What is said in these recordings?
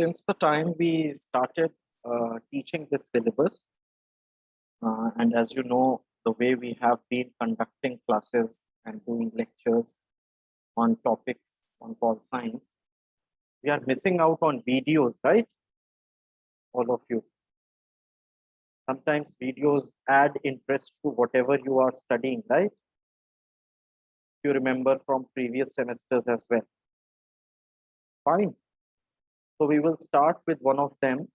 Since the time we started teaching this syllabus, and as you know, the way we have been conducting classes and doing lectures on topics on pol science, we are missing out on videos, right? All of you. Sometimes videos add interest to whatever you are studying, right? You remember from previous semesters as well. Fine. So we will start with one of them.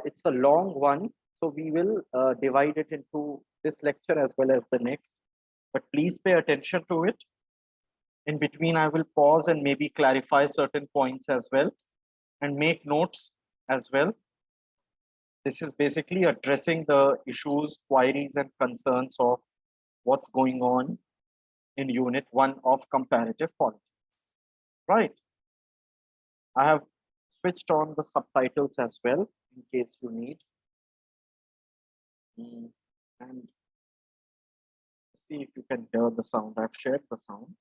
It's a long one, so we will divide it into this lecture as well as the next. But please pay attention to it. In between, I will pause and maybe clarify certain points as well and make notes as well. This is basically addressing the issues, queries, and concerns of what's going on in Unit 1 of Comparative Politics. Right. I have switched on the subtitles as well in case you need. And see if you can hear the sound. I've shared the sound.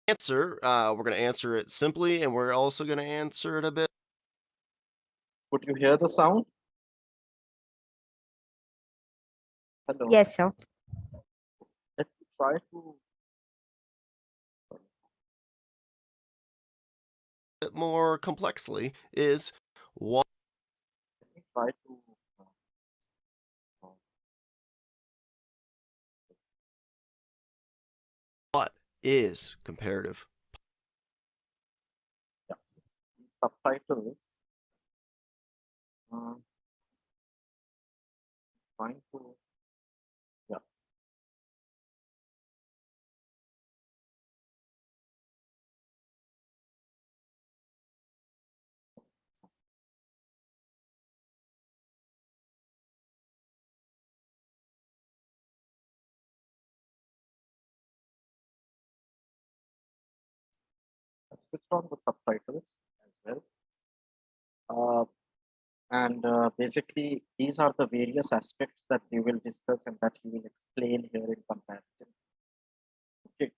Answer, we're going to answer it simply, and we're also going to answer it a bit. Could you hear the sound? Hello. Yes, sir. Let me try to. Bit more complexly is what Let me try to. is comparative. Yeah. Subtitles. Trying to. Yeah. Let's switch on the subtitles as well. And basically, these are the various aspects that we will discuss and that he will explain here in comparison. Okay.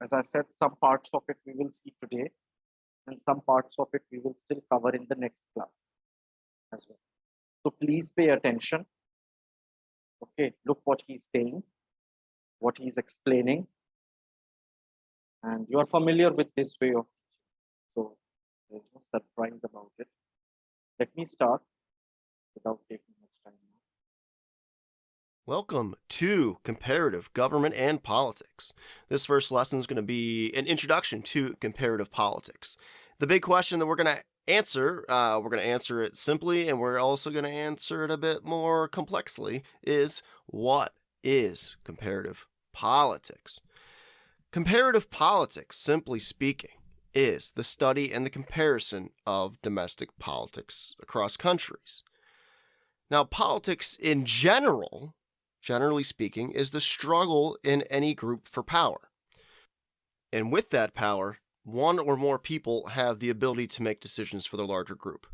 As I said, some parts of it we will see today, and some parts of it we will still cover in the next class as well. So please pay attention. Okay, look what he's saying, what he's explaining, and you are familiar with this way of teaching. So there's no surprise about it. Let me start without taking much time now. Welcome to Comparative Government and Politics. This first lesson is going to be an introduction to comparative politics. The big question that we're going to answer it simply, and we're also going to answer it a bit more complexly, is what is comparative politics? Comparative politics, simply speaking, is the study and the comparison of domestic politics across countries. Now, politics in generally speaking, is the struggle in any group for power. And with that power, one or more people have the ability to make decisions for the larger group.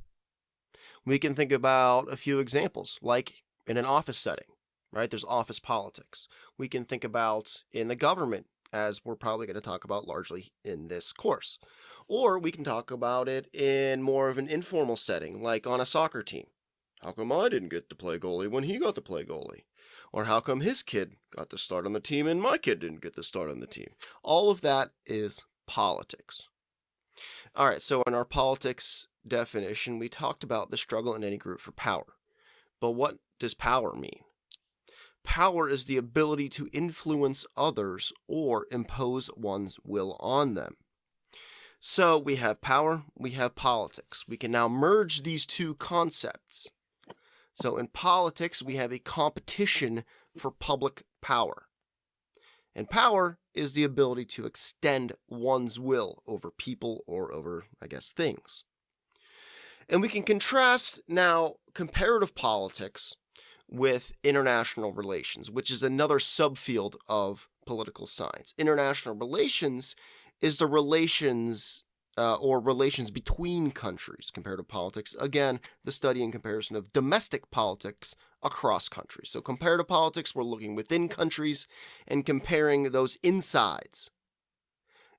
We can think about a few examples, like in an office setting, right? There's office politics. We can think about in the government, as we're probably going to talk about largely in this course. Or we can talk about it in more of an informal setting, like on a soccer team. How come I didn't get to play goalie when he got to play goalie? Or how come his kid got to start on the team and my kid didn't get to start on the team? All of that is politics. All right, so in our politics definition, we talked about the struggle in any group for power. But what does power mean? Power is the ability to influence others or impose one's will on them. So we have power, we have politics. We can now merge these two concepts. So in politics, we have a competition for public power. And power is the ability to extend one's will over people or over, things. And we can contrast now comparative politics with international relations, which is another subfield of political science. International relations is the relations between countries. Comparative politics, again, the study and comparison of domestic politics across countries. So comparative politics, we're looking within countries and comparing those insides.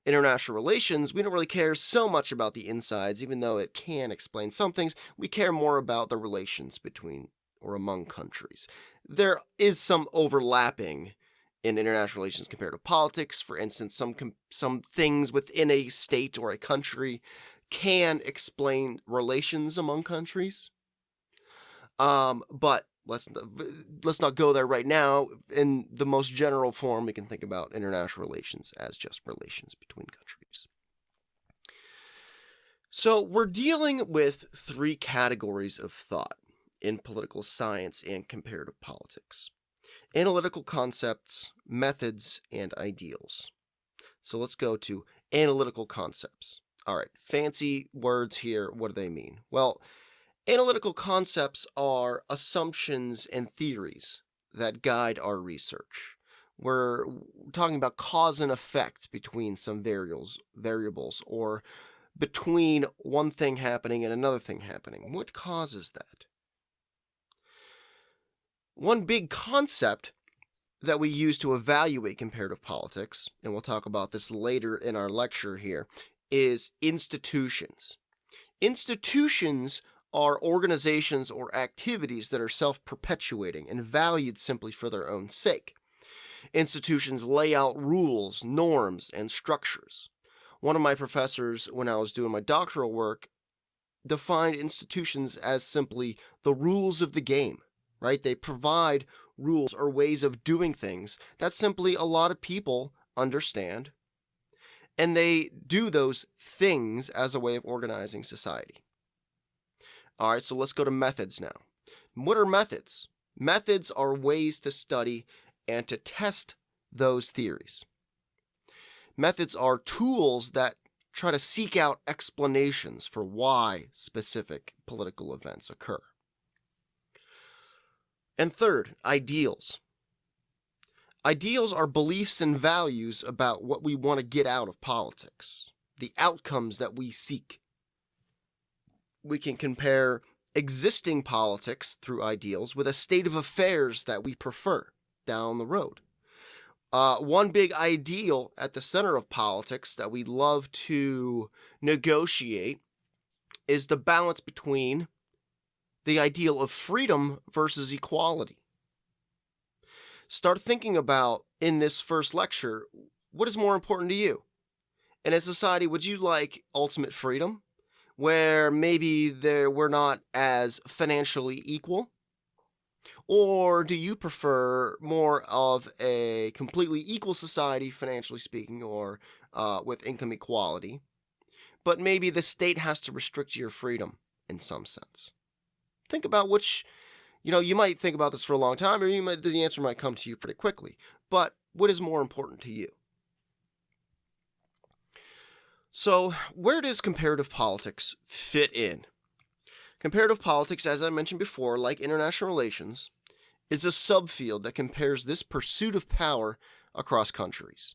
international relations, we don't really care so much about the insides, even though it can explain some things. We care more about the relations between or among countries. There is some overlapping in international relations compared to politics. For instance, some things within a state or a country can explain relations among countries. But let's not go there right now. In the most general form, we can think about international relations as just relations between countries. So we're dealing with three categories of thought in political science and comparative politics: analytical concepts, methods, and ideals. So let's go to analytical concepts. All right, fancy words here. What do they mean? Well, analytical concepts are assumptions and theories that guide our research. We're talking about cause and effect between some variables, or between one thing happening and another thing happening. What causes that? One big concept that we use to evaluate comparative politics, and we'll talk about this later in our lecture here, is institutions. Institutions are organizations or activities that are self-perpetuating and valued simply for their own sake. Institutions lay out rules, norms, and structures. One of my professors, when I was doing my doctoral work, defined institutions as simply the rules of the game, right? They provide rules or ways of doing things that simply a lot of people understand, and they do those things as a way of organizing society. All right, so let's go to methods now. What are methods? Methods are ways to study and to test those theories. Methods are tools that try to seek out explanations for why specific political events occur. And third, ideals. Ideals are beliefs and values about what we want to get out of politics, the outcomes that we seek. We can compare existing politics through ideals with a state of affairs that we prefer down the road. One big ideal at the center of politics that we love to negotiate is the balance between the ideal of freedom versus equality. Start thinking about, in this first lecture, what is more important to you? In a society, would you like ultimate freedom, where maybe we're not as financially equal? Or do you prefer more of a completely equal society, financially speaking, or with income equality, but maybe the state has to restrict your freedom in some sense? Think about which, you might think about this for a long time, or the answer might come to you pretty quickly. But what is more important to you? So, where does comparative politics fit in? Comparative politics, as I mentioned before, like international relations, is a subfield that compares this pursuit of power across countries.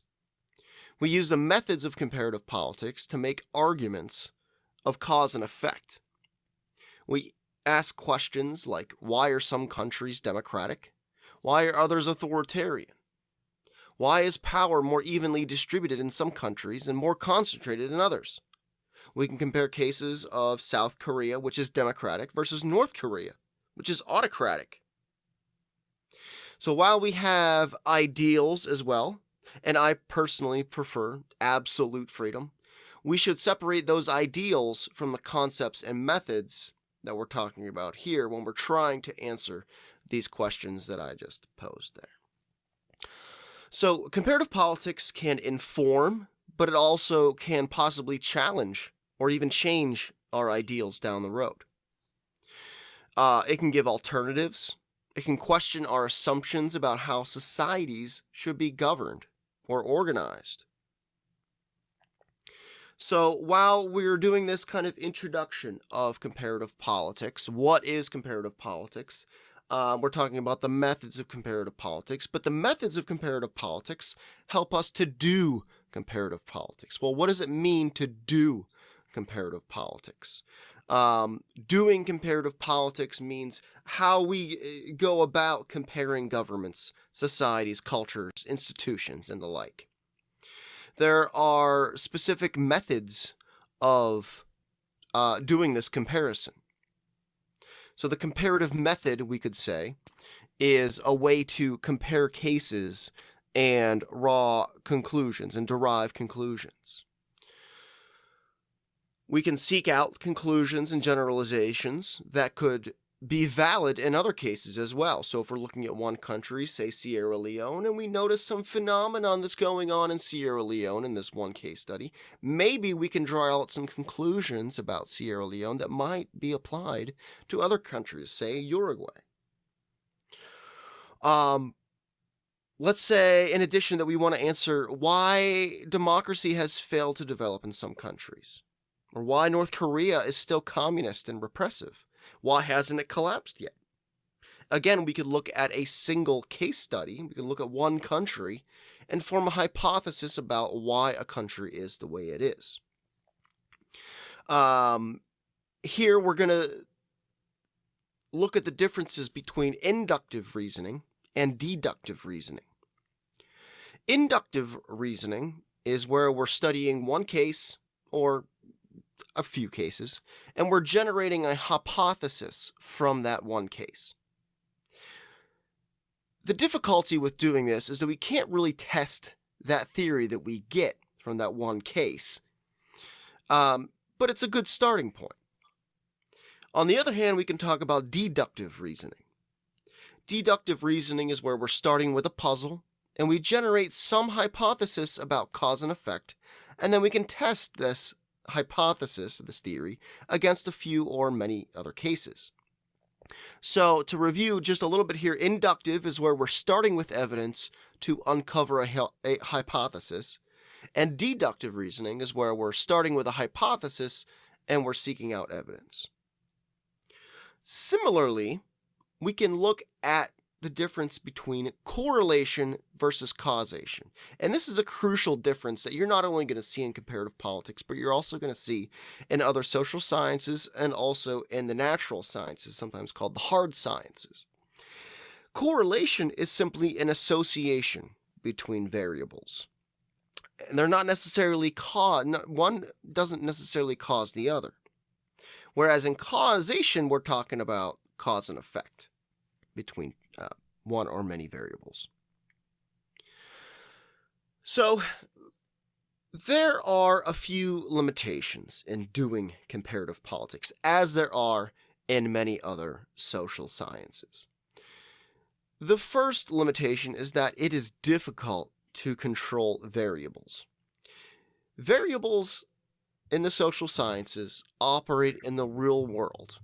We use the methods of comparative politics to make arguments of cause and effect. We ask questions like, why are some countries democratic? Why are others authoritarian? Why is power more evenly distributed in some countries and more concentrated in others? We can compare cases of South Korea, which is democratic, versus North Korea, which is autocratic. So while we have ideals as well, and I personally prefer absolute freedom, we should separate those ideals from the concepts and methods that we're talking about here when we're trying to answer these questions that I just posed there. So comparative politics can inform, but it also can possibly challenge or even change our ideals down the road. It can give alternatives. It can question our assumptions about how societies should be governed or organized. So while we're doing this kind of introduction of comparative politics, what is comparative politics? We're talking about the methods of comparative politics, but the methods of comparative politics help us to do comparative politics. Well, what does it mean to do comparative politics? Doing comparative politics means how we go about comparing governments, societies, cultures, institutions, and the like. There are specific methods of doing this comparison. So the comparative method, we could say, is a way to compare cases and raw conclusions and derive conclusions. We can seek out conclusions and generalizations that could be valid in other cases as well. So if we're looking at one country, say Sierra Leone, and we notice some phenomenon that's going on in Sierra Leone in this one case study, maybe we can draw out some conclusions about Sierra Leone that might be applied to other countries, say Uruguay. Let's say, in addition, that we want to answer why democracy has failed to develop in some countries, or why North Korea is still communist and repressive. Why hasn't it collapsed yet? Again, we could look at a single case study. We could look at one country and form a hypothesis about why a country is the way it is. Here, we're going to look at the differences between inductive reasoning and deductive reasoning. Inductive reasoning is where we're studying one case or a few cases, and we're generating a hypothesis from that one case. The difficulty with doing this is that we can't really test that theory that we get from that one case, but it's a good starting point. On the other hand, we can talk about deductive reasoning. Deductive reasoning is where we're starting with a puzzle, and we generate some hypothesis about cause and effect, and then we can test this hypothesis, this theory, against a few or many other cases. So to review just a little bit here, inductive is where we're starting with evidence to uncover a hypothesis, and deductive reasoning is where we're starting with a hypothesis and we're seeking out evidence. Similarly, we can look at the difference between correlation versus causation. And this is a crucial difference that you're not only going to see in comparative politics, but you're also going to see in other social sciences and also in the natural sciences, sometimes called the hard sciences. Correlation is simply an association between variables. And they're not necessarily one doesn't necessarily cause the other. Whereas in causation, we're talking about cause and effect between one or many variables. So there are a few limitations in doing comparative politics, as there are in many other social sciences. The first limitation is that it is difficult to control variables. Variables in the social sciences operate in the real world.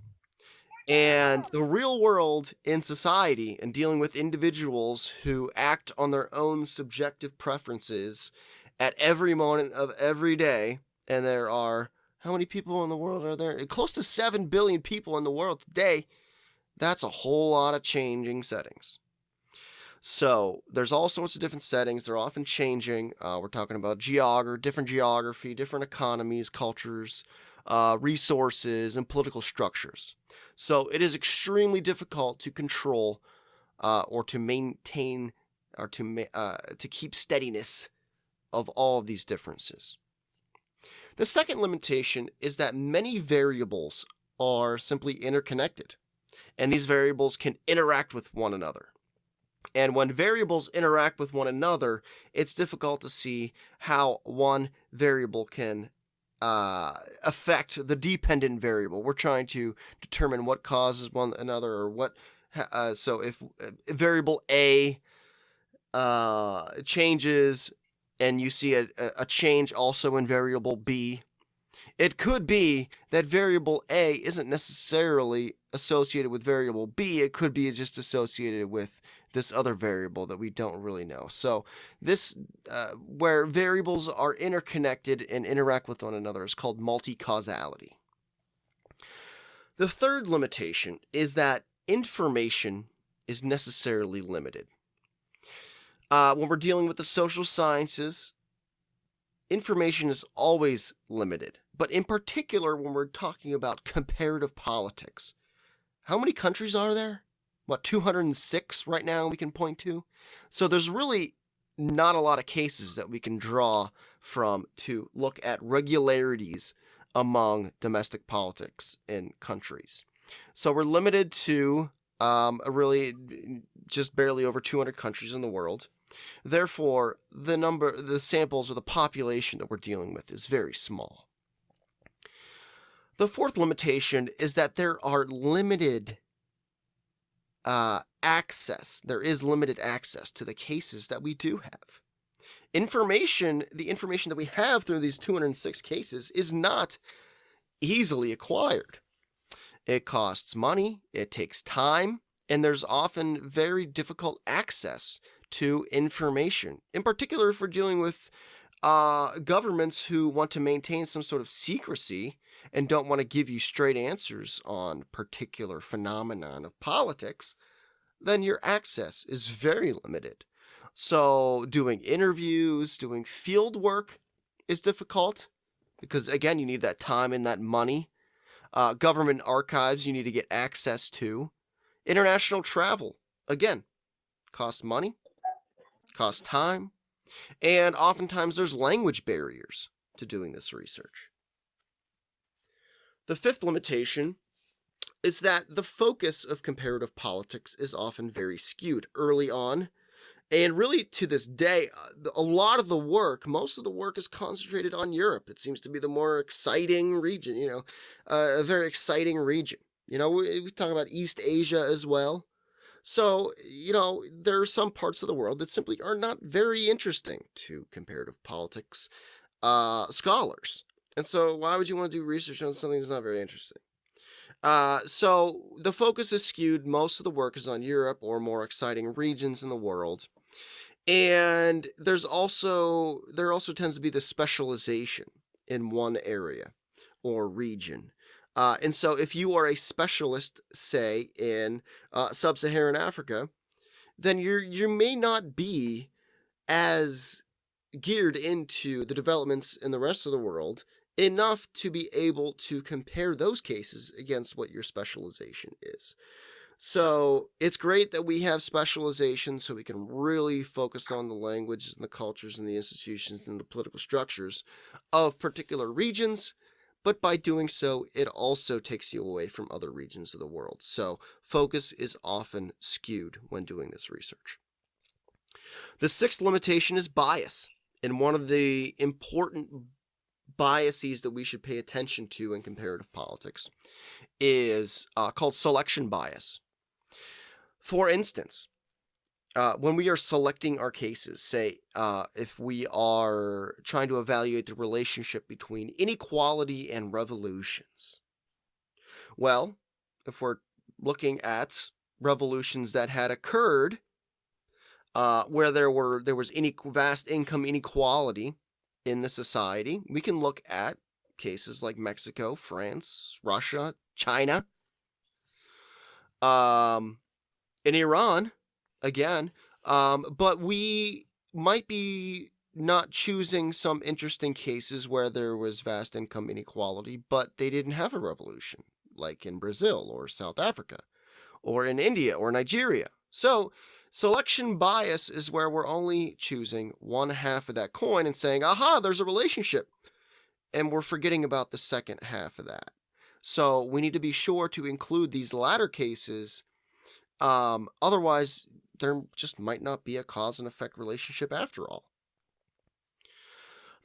And the real world in society and dealing with individuals who act on their own subjective preferences at every moment of every day, and there are, how many people in the world are there? Close to 7 billion people in the world today. That's a whole lot of changing settings. So there's all sorts of different settings. They're often changing. We're talking about different geography, different economies, cultures, resources, and political structures. So it is extremely difficult to control or to maintain or to keep steadiness of all of these differences. The second limitation is that many variables are simply interconnected, and these variables can interact with one another. And when variables interact with one another, it's difficult to see how one variable can affect the dependent variable. We're trying to determine what causes one another, or what. So if variable A changes, and you see a change also in variable B, it could be that variable A isn't necessarily associated with variable B. It could be just associated with this other variable that we don't really know. So this, where variables are interconnected and interact with one another, is called multi-causality. The third limitation is that information is necessarily limited. When we're dealing with the social sciences, information is always limited. But in particular, when we're talking about comparative politics, how many countries are there? What, 206 right now we can point to? So there's really not a lot of cases that we can draw from to look at regularities among domestic politics in countries. So we're limited to really just barely over 200 countries in the world. Therefore, the samples or the population that we're dealing with is very small. The fourth limitation is that there are limited access. There is limited access to the cases that we do have. The information that we have through these 206 cases is not easily acquired. It costs money, it takes time, and there's often very difficult access to information. In particular, if we're dealing with governments who want to maintain some sort of secrecy and don't want to give you straight answers on particular phenomenon of politics, then your access is very limited. So doing interviews, doing field work is difficult because, again, you need that time and that money. Government archives you need to get access to. International travel, again, costs money, costs time, and oftentimes there's language barriers to doing this research. The fifth limitation is that the focus of comparative politics is often very skewed early on. And really, to this day, a lot of the work, most of the work is concentrated on Europe. It seems to be the more exciting region, a very exciting region. We talk about East Asia as well. So, there are some parts of the world that simply are not very interesting to comparative politics scholars. And so, why would you want to do research on something that's not very interesting? So, the focus is skewed. Most of the work is on Europe or more exciting regions in the world. And there also tends to be the specialization in one area or region. And so if you are a specialist, say, in sub-Saharan Africa, then you may not be as geared into the developments in the rest of the world enough to be able to compare those cases against what your specialization is. So it's great that we have specialization so we can really focus on the languages and the cultures and the institutions and the political structures of particular regions. But by doing so, it also takes you away from other regions of the world. So focus is often skewed when doing this research. The sixth limitation is bias. And one of the important biases that we should pay attention to in comparative politics is called selection bias. For instance, when we are selecting our cases, say if we are trying to evaluate the relationship between inequality and revolutions, well, if we're looking at revolutions that had occurred where there was vast income inequality in the society, we can look at cases like Mexico, France, Russia, China, in Iran, again, but we might be not choosing some interesting cases where there was vast income inequality, but they didn't have a revolution, like in Brazil or South Africa or in India or Nigeria. So selection bias is where we're only choosing one half of that coin and saying, aha, there's a relationship. And we're forgetting about the second half of that. So we need to be sure to include these latter cases. Otherwise, there just might not be a cause and effect relationship after all.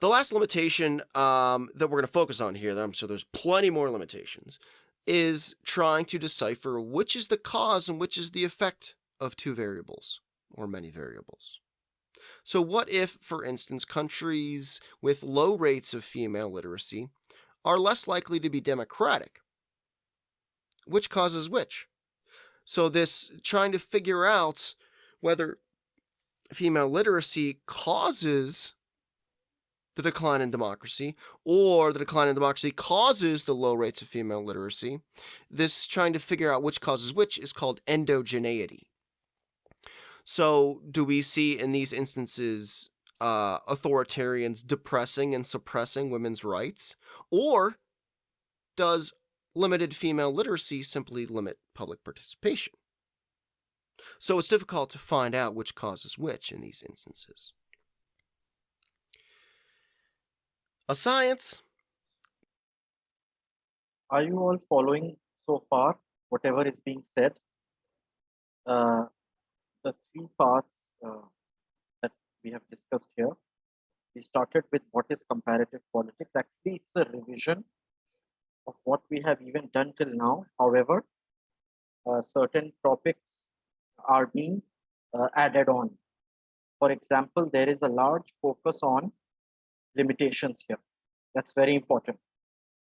The last limitation that we're going to focus on here, so there's plenty more limitations, is trying to decipher which is the cause and which is the effect of two variables or many variables. So what if, for instance, countries with low rates of female literacy are less likely to be democratic? Which causes which? So this trying to figure out whether female literacy causes the decline in democracy or the decline in democracy causes the low rates of female literacy, this trying to figure out which causes which is called endogeneity. So do we see in these instances authoritarians depressing and suppressing women's rights? Or does limited female literacy simply limit public participation? So it's difficult to find out which causes which in these instances. A science. Are you all following so far whatever is being said? Uh, the three parts that we have discussed here. We started with what is comparative politics. Actually, it's a revision of what we have even done till now. However, certain topics are being added on. For example, there is a large focus on limitations here. That's very important.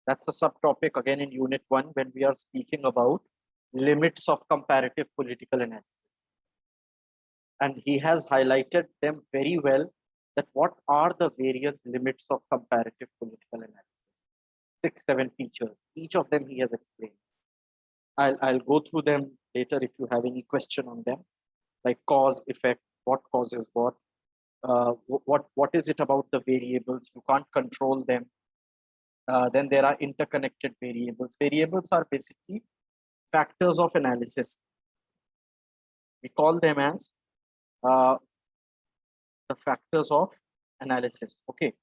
That's a subtopic again in Unit 1 when we are speaking about limits of comparative political analysis. And he has highlighted them very well, that what are the various limits of comparative political analysis. 6, 7 features. Each of them he has explained. I'll go through them later if you have any question on them, like cause, effect, what causes what, what is it about the variables, you can't control them. Then there are interconnected variables. Variables are basically factors of analysis. We call them as the factors of analysis. Okay.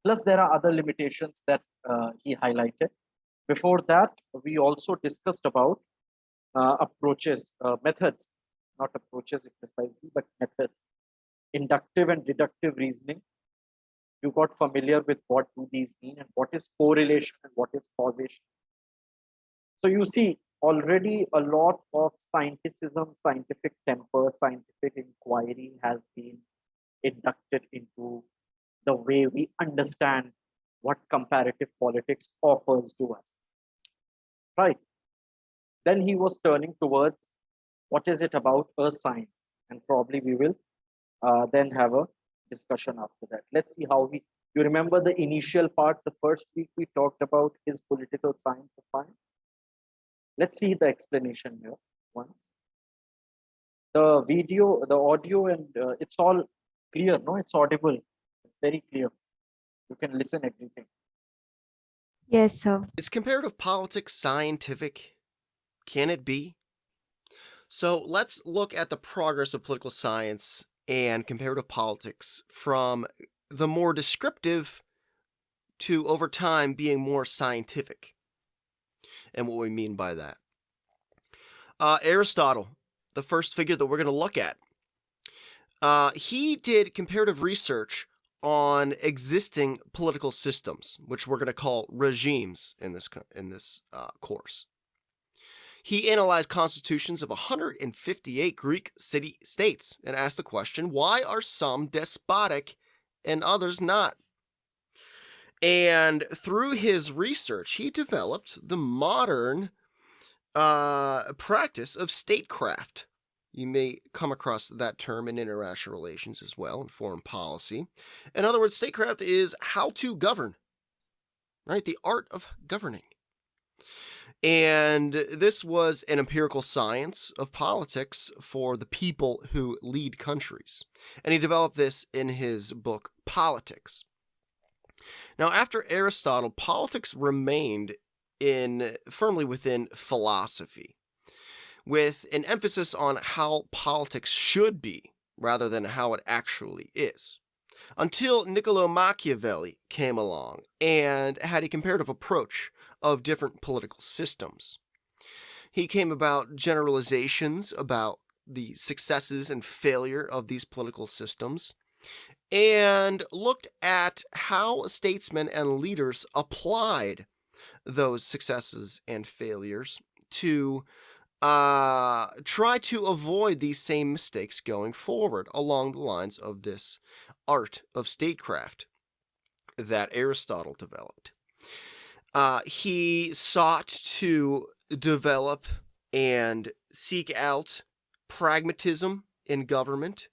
Plus, there are other limitations that he highlighted. Before that, we also discussed about approaches, methods, not approaches precisely, but methods. Inductive and deductive reasoning. You got familiar with what do these mean and what is correlation and what is causation. So you see, already a lot of scientificism, scientific temper, scientific inquiry has been inducted into the way we understand what comparative politics offers to us. Right. Then he was turning towards what is it about a science, and probably we will then have a discussion after that. Let's see how you remember the initial part, the first week we talked about his political science of science. Let's see the explanation here once. The video, the audio, and it's all clear, no? It's audible. It's very clear. You can listen everything. Yes, sir. Is comparative politics scientific? Can it be? So let's look at the progress of political science and comparative politics from the more descriptive to over time being more scientific. And what we mean by that. Aristotle, the first figure that we're going to look at, he did comparative research on existing political systems, which we're going to call regimes in this course. He analyzed constitutions of 158 Greek city-states and asked the question, why are some despotic and others not? And through his research, he developed the modern practice of statecraft. You may come across that term in international relations as well, in foreign policy. In other words, statecraft is how to govern, right? The art of governing. And this was an empirical science of politics for the people who lead countries. And he developed this in his book, Politics. Now, after Aristotle, politics remained firmly within philosophy, with an emphasis on how politics should be rather than how it actually is. Until Niccolo Machiavelli came along and had a comparative approach of different political systems. He came about generalizations about the successes and failure of these political systems and looked at how statesmen and leaders applied those successes and failures to try to avoid these same mistakes going forward along the lines of this art of statecraft that Aristotle developed. He sought to develop and seek out pragmatism in government,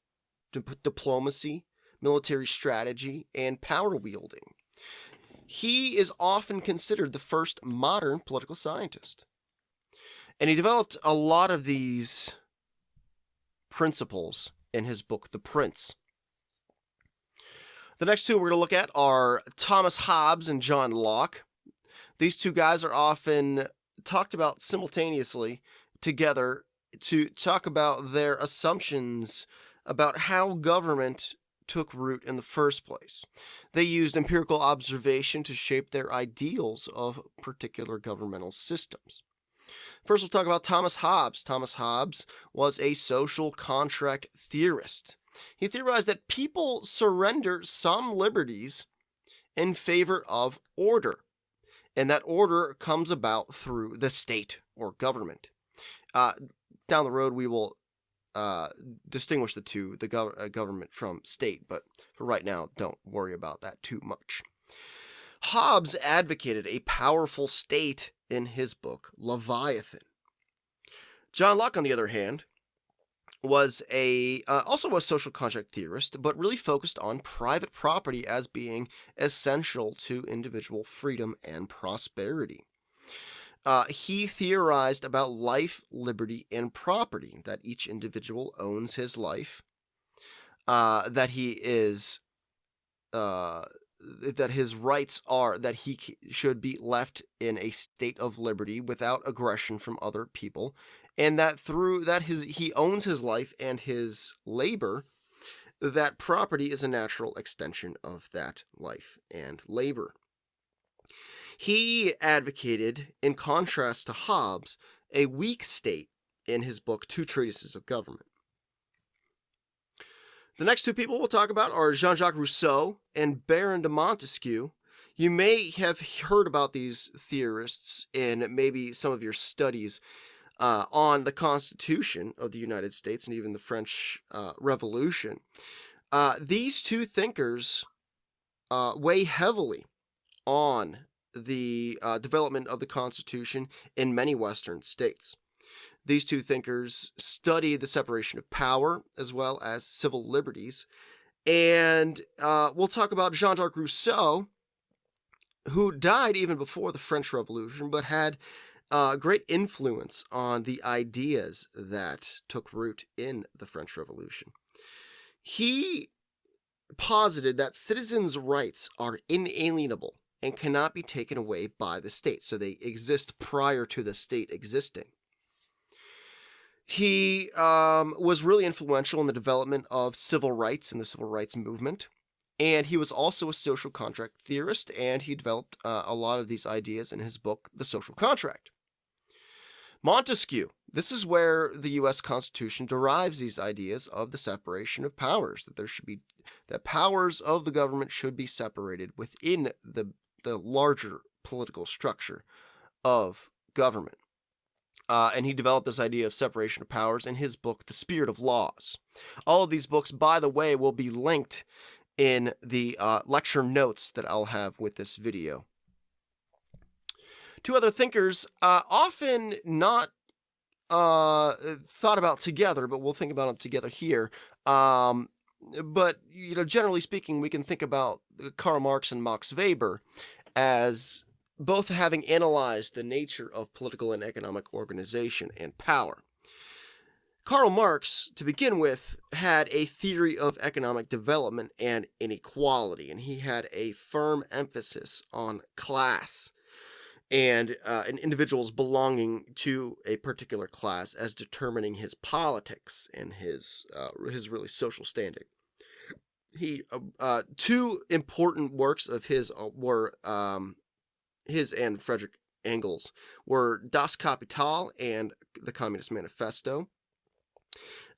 diplomacy, military strategy, and power wielding. He is often considered the first modern political scientist. And he developed a lot of these principles in his book, The Prince. The next two we're going to look at are Thomas Hobbes and John Locke. These two guys are often talked about simultaneously together to talk about their assumptions about how government took root in the first place. They used empirical observation to shape their ideals of particular governmental systems. First, we'll talk about Thomas Hobbes. Thomas Hobbes was a social contract theorist. He theorized that people surrender some liberties in favor of order, and that order comes about through the state or government. Down the road, we will distinguish the two, the government from state, but for right now, don't worry about that too much. Hobbes advocated a powerful state in his book, Leviathan. John Locke, on the other hand, was also a social contract theorist, but really focused on private property as being essential to individual freedom and prosperity. He theorized about life, liberty, and property, that each individual owns his life, that he is, that his rights are that he should be left in a state of liberty without aggression from other people, and that through that he owns his life and his labor, that property is a natural extension of that life and labor. He advocated, in contrast to Hobbes, a weak state in his book, Two Treatises of Government. The next two people we'll talk about are Jean-Jacques Rousseau and Baron de Montesquieu. You may have heard about these theorists in maybe some of your studies on the Constitution of the United States and even the French Revolution. These two thinkers weigh heavily on the development of the Constitution in many Western states. These two thinkers studied the separation of power as well as civil liberties. And we'll talk about Jean-Jacques Rousseau, who died even before the French Revolution, but had great influence on the ideas that took root in the French Revolution. He posited that citizens' rights are inalienable and cannot be taken away by the state, so they exist prior to the state existing. He was really influential in the development of civil rights and the civil rights movement, and he was also a social contract theorist, and he developed a lot of these ideas in his book, The Social Contract. Montesquieu. This is where the U.S. Constitution derives these ideas of the separation of powers, that powers of the government should be separated within the larger political structure of government. And he developed this idea of separation of powers in his book, The Spirit of Laws. All of these books, by the way, will be linked in the lecture notes that I'll have with this video. Two other thinkers, often not thought about together, but we'll think about them together here. But, generally speaking, we can think about Karl Marx and Max Weber as both having analyzed the nature of political and economic organization and power. Karl Marx, to begin with, had a theory of economic development and inequality, and he had a firm emphasis on class and individuals belonging to a particular class as determining his politics and his really social standing. He two important works of his were his and Frederick Engels were Das Kapital and the Communist Manifesto.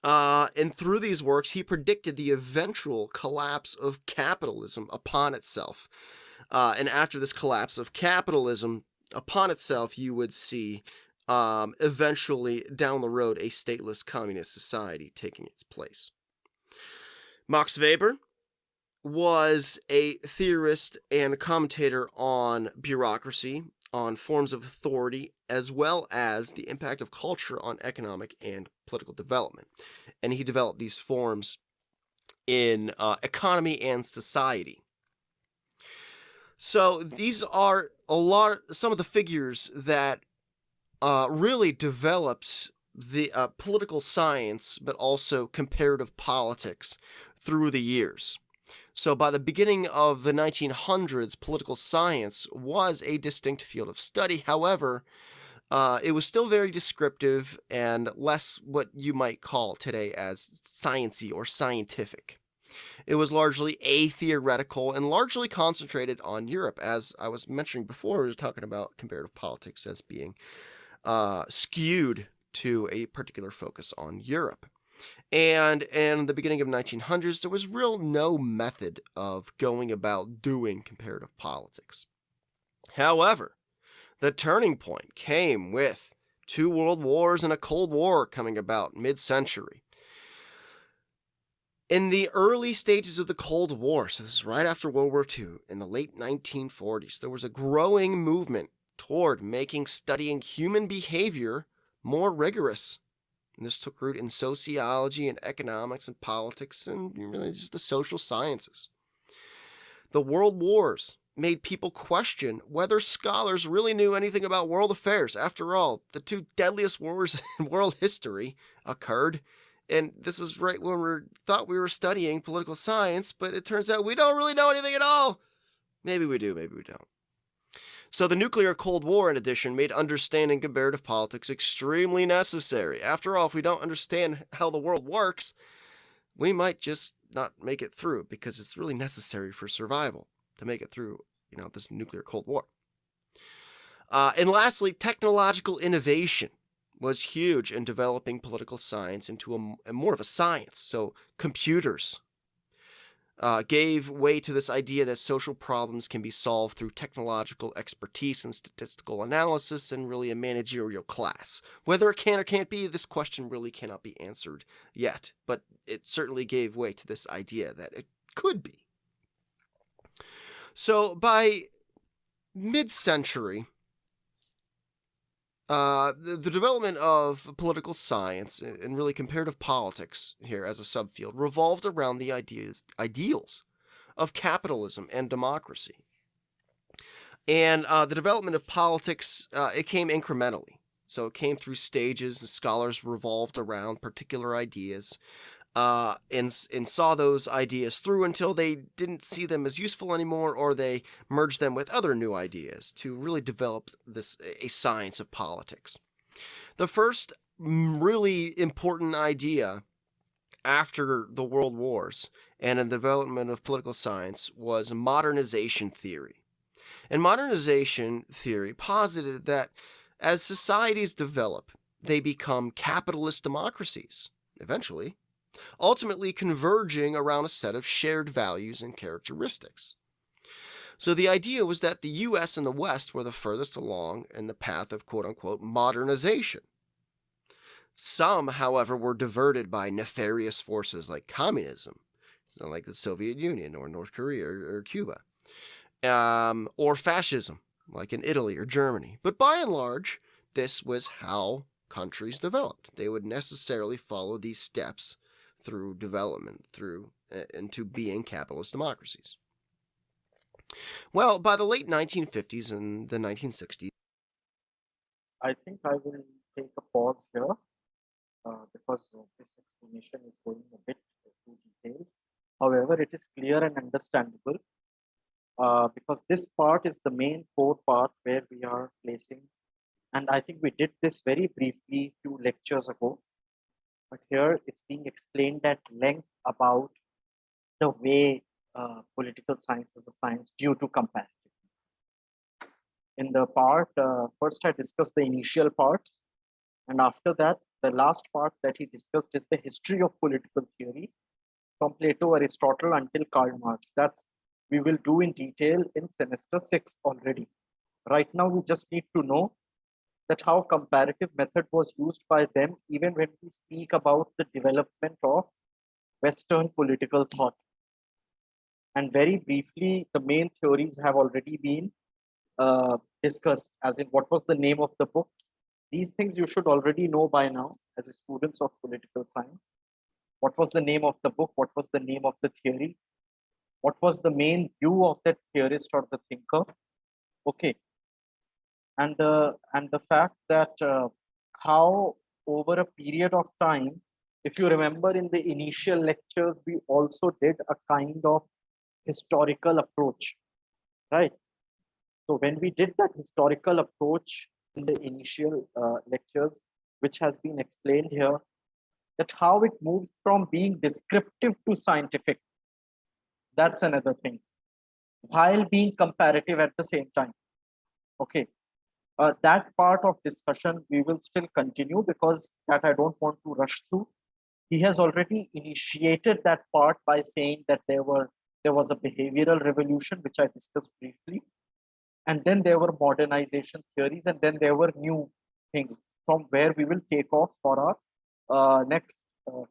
And through these works, he predicted the eventual collapse of capitalism upon itself. And after this collapse of capitalism upon itself, you would see eventually down the road a stateless communist society taking its place. Max Weber was a theorist and a commentator on bureaucracy, on forms of authority, as well as the impact of culture on economic and political development. And he developed these forms in economy and society. So these are some of the figures that really developed the political science, but also comparative politics through the years. So by the beginning of the 1900s, political science was a distinct field of study. However, it was still very descriptive and less what you might call today as sciencey or scientific. It was largely a-theoretical and largely concentrated on Europe. As I was mentioning before, we were talking about comparative politics as being skewed to a particular focus on Europe. And in the beginning of 1900s, there was no method of going about doing comparative politics. However, the turning point came with 2 world wars and a Cold War coming about mid-century. In the early stages of the Cold War, so this is right after World War II, in the late 1940s, there was a growing movement toward making studying human behavior more rigorous. And this took root in sociology and economics and politics and really just the social sciences. The world wars made people question whether scholars really knew anything about world affairs. After all, the 2 deadliest wars in world history occurred, and this is right when we thought we were studying political science, but it turns out we don't really know anything at all. Maybe we do, maybe we don't. So the nuclear Cold War, in addition, made understanding comparative politics extremely necessary. After all, if we don't understand how the world works, we might just not make it through, because it's really necessary for survival to make it through, this nuclear Cold War. And lastly, technological innovation was huge in developing political science into a more of a science. So computers gave way to this idea that social problems can be solved through technological expertise and statistical analysis and really a managerial class. Whether it can or can't be, this question really cannot be answered yet, but it certainly gave way to this idea that it could be. So by mid-century, the development of political science and really comparative politics here as a subfield revolved around the ideals of capitalism and democracy. And the development of politics, it came incrementally. So it came through stages, and scholars revolved around particular ideas and saw those ideas through until they didn't see them as useful anymore, or they merged them with other new ideas to really develop a science of politics. The first really important idea after the World Wars and in the development of political science was modernization theory. And modernization theory posited that as societies develop, they become capitalist democracies, eventually, ultimately converging around a set of shared values and characteristics. So the idea was that the US and the West were the furthest along in the path of quote-unquote modernization. Some, however, were diverted by nefarious forces like communism, like the Soviet Union or North Korea or Cuba, or fascism, like in Italy or Germany. But by and large, this was how countries developed. They would necessarily follow these steps through development, into being capitalist democracies. Well, by the late 1950s and the 1960s, I think I will take a pause here because this explanation is going a bit too detailed. However, it is clear and understandable because this part is the main core part where we are placing, and I think we did this very briefly 2 lectures ago. But here it's being explained at length about the way political science is a science due to comparative. In the part, first I discussed the initial parts, and after that, the last part that he discussed is the history of political theory from Plato, Aristotle until Karl Marx. That's we will do in detail in semester 6 already. Right now, we just need to know that how comparative method was used by them even when we speak about the development of Western political thought. And very briefly, the main theories have already been discussed, as in what was the name of the book. These things you should already know by now as students of political science. What was the name of the book? What was the name of the theory? What was the main view of that theorist or the thinker? Okay. And the fact that how over a period of time, if you remember in the initial lectures, we also did a kind of historical approach, right? So when we did that historical approach in the initial lectures, which has been explained here, that how it moved from being descriptive to scientific. That's another thing. While being comparative at the same time. Okay. That part of discussion we will still continue because that I don't want to rush through. He has already initiated that part by saying that there was a behavioral revolution, which I discussed briefly, and then there were modernization theories, and then there were new things from where we will take off for our next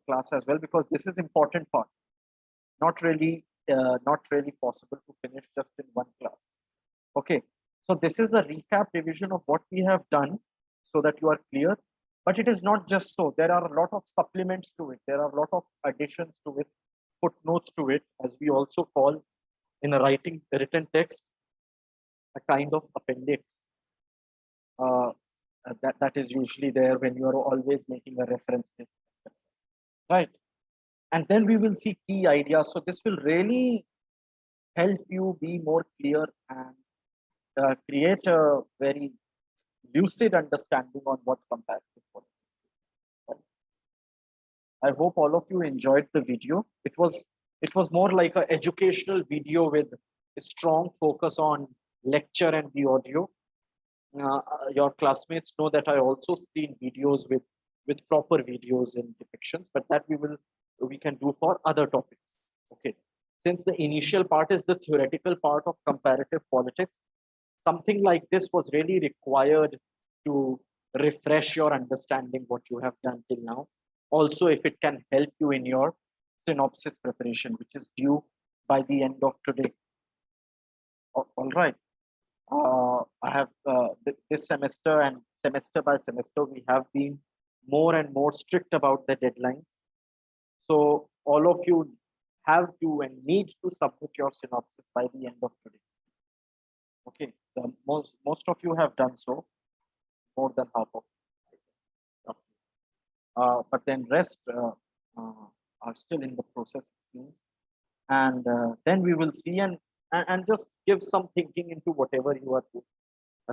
class as well, because this is important part. Not really possible to finish just in one class. Okay, so this is a recap revision of what we have done so that you are clear. But it is not just so. There are a lot of supplements to it. There are a lot of additions to it, footnotes to it, as we also call in a written text, a kind of appendix. That is usually there when you are always making a reference list, right? And then we will see key ideas. So this will really help you be more clear and create a very lucid understanding on what comparative politics is. I hope all of you enjoyed the video. It was more like an educational video with a strong focus on lecture and the audio. Your classmates know that I also screen videos with proper videos and depictions, but that we can do for other topics. Okay. Since the initial part is the theoretical part of comparative politics, something like this was really required to refresh your understanding what you have done till now. Also, if it can help you in your synopsis preparation, which is due by the end of today. All right. I have this semester and semester by semester, we have been more and more strict about the deadlines. So all of you have to and need to submit your synopsis by the end of today. Okay, most of you have done so, more than half of you. But then rest are still in the process, it seems. And then we will see and just give some thinking into whatever you are doing,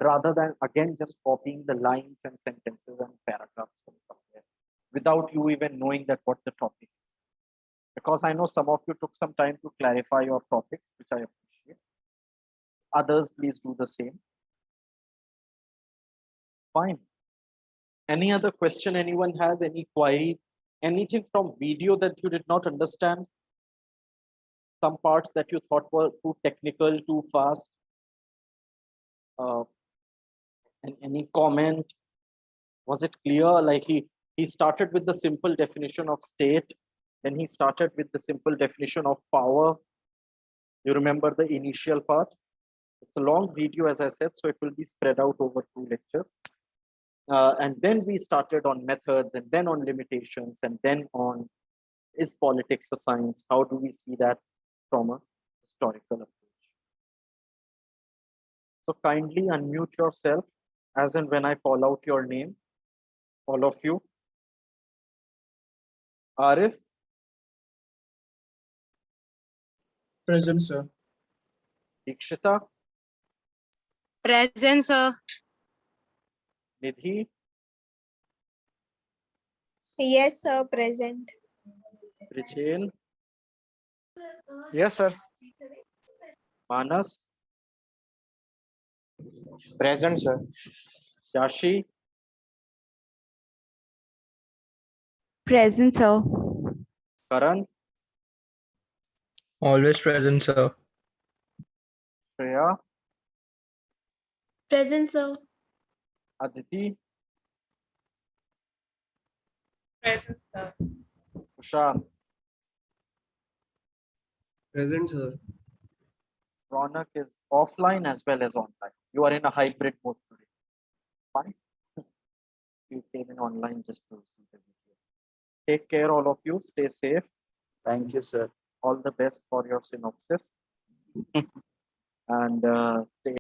rather than again just copying the lines and sentences and paragraphs from somewhere without you even knowing that what the topic is. Because I know some of you took some time to clarify your topics, which I appreciate. Others, please do the same. Fine. Any other question anyone has? Any query? Anything from video that you did not understand? Some parts that you thought were too technical, too fast? And any comment? Was it clear? Like he started with the simple definition of state, then he started with the simple definition of power. You remember the initial part? It's a long video, as I said, so it will be spread out over 2 lectures. And then we started on methods, and then on limitations, and then on is politics a science? How do we see that from a historical approach? So kindly unmute yourself as and when I call out your name, all of you. Arif, Present, sir. Dikshita, Present, sir. Nidhi, Yes, sir, present. Richael, Yes, sir. Manas, Present, sir. Yashi, Present, sir. Karan, Always present, sir. Shreya, Present, sir. Aditi, Present, sir. Tushar, Present, sir. Ronak is offline as well as online. You are in a hybrid mode today. Fine. You came in online just to see the video. Take care, all of you. Stay safe. Thank you, sir. All the best for your synopsis. And stay